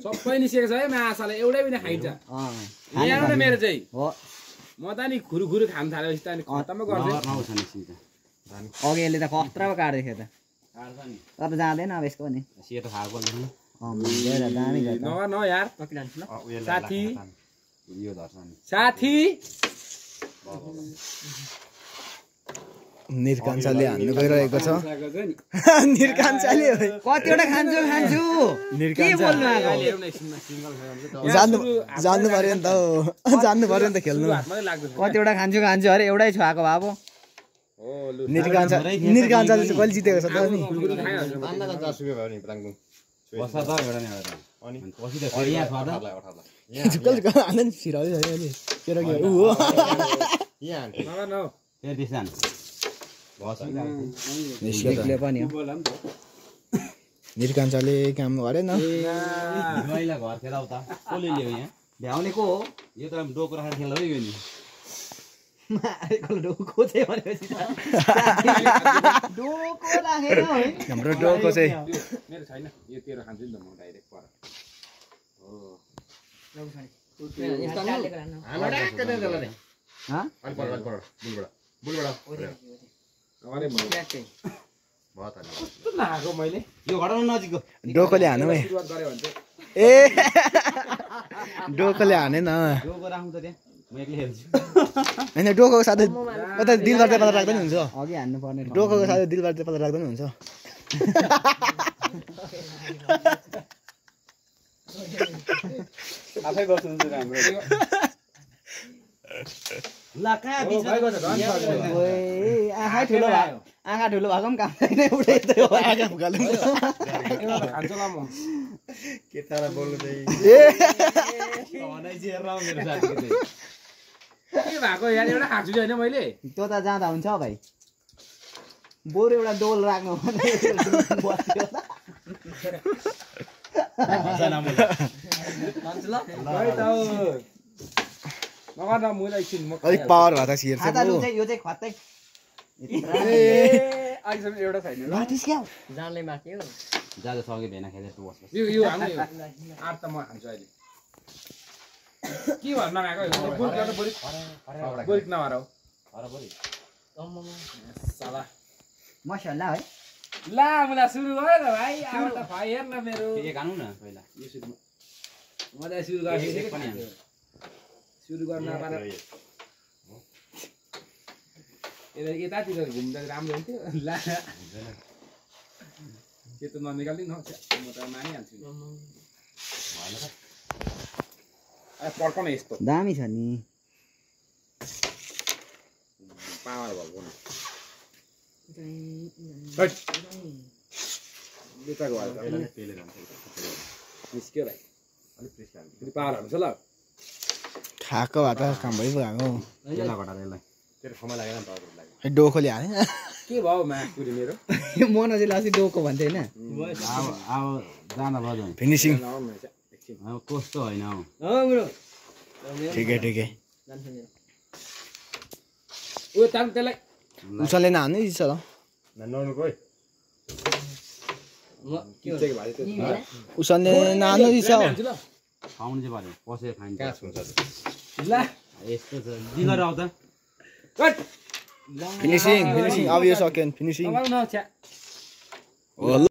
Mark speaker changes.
Speaker 1: सबै निस्केको छ है माछाले एउटै पनि खाइन्छ यहाँ मेरो चाहिँ म त नि खुरु खान थालेपछि त अनि खतम गर्छ
Speaker 2: अघि यसले त खतरा काट्दै थियो त तर जाँदैन अब यसको नि
Speaker 1: न यार साथी
Speaker 3: निरकान्छाले हान्नु गइरहेको छ निरकान्छाले
Speaker 2: कतिवटा खान्छु
Speaker 3: जान्नु पर्यो नि त खेल्नु
Speaker 2: कतिवटा खान्छु अरे एउटै छुवाको भए पो
Speaker 3: निरकान्छाले चाहिँ कहिले जितेको छ त निरकान्छाले काम गरेन
Speaker 2: भ्याउने को हो यो त डोको राखेर खेल्दा हो यो नि
Speaker 3: हाम्रो डोको चाहिँ
Speaker 1: मेरो छैन यो तेरो खान्छु नि त म डाइरेक्ट पर
Speaker 3: डोकोले हानु ए डोकोले हाने न होइन डोको साथै कता दिलबार चाहिँ पत्ता राख्दा नि हुन्छ
Speaker 2: अघि हान्नु पर्ने
Speaker 3: डोको साथै दिलबार चाहिँ पत्ता राख्दा नि हुन्छ
Speaker 1: आफै गर्छु हाम्रो
Speaker 2: आँखा ठुलो भएको पनि काम छैन
Speaker 1: के भएको यार एउटा खान्छु होइन मैले
Speaker 2: त्यो त जाँदा हुन्छ भाइ बरु एउटा डोल राख्नु
Speaker 3: अलिक पावर भए त छिर्छ
Speaker 2: यो चाहिँ खत्तै
Speaker 1: एउटा छैन
Speaker 2: जानले माथि हो
Speaker 4: जाँदा सके भेना खेलेर बस
Speaker 1: यो हाल्नु आठ त म खान्छु अहिले के भन्न गएको बोलिक नभएर साला
Speaker 2: मसल्ला है
Speaker 1: ला मुला सुरु भयो त भाइ अब त भाइ हेर न मेरो
Speaker 4: के खानु न पहिला
Speaker 1: यो सुरुमा मजा सुरु गरेको पनि सुरु गर्न पाएर यतातिर घुम्दा राम्रो हुन्थ्यो ला त्यो त ननिकाल्दिनु म त मानिहाल्छु पड्काउन यस्तो
Speaker 2: दामी छ नि
Speaker 1: पावर भएको निस्क्यो भाइ अलिक पावर हाल्नु छ ल
Speaker 3: खाएको भए त काम भइरहेको
Speaker 1: तेरो समय लागेन
Speaker 3: डोकोले हाने
Speaker 1: के भयो माकुरी मेरो
Speaker 2: मन चाहिँ अस्ति डोको भन्थ्यो होइन
Speaker 4: अब जाँदा भयो
Speaker 3: फिनिसिङ
Speaker 4: अब कस्तो होइन
Speaker 3: ठिकै
Speaker 1: उयो ताम त्यसलाई
Speaker 3: उसले नहान्नु छ ल उसले नहान्नु छ
Speaker 4: खाउनु चाहिँ पर्यो पसेर खान्छ
Speaker 1: ल
Speaker 4: यस्तो छ दिगर आउँदा
Speaker 3: फिनिसिङ अब यो सक्यो फिनिसिङ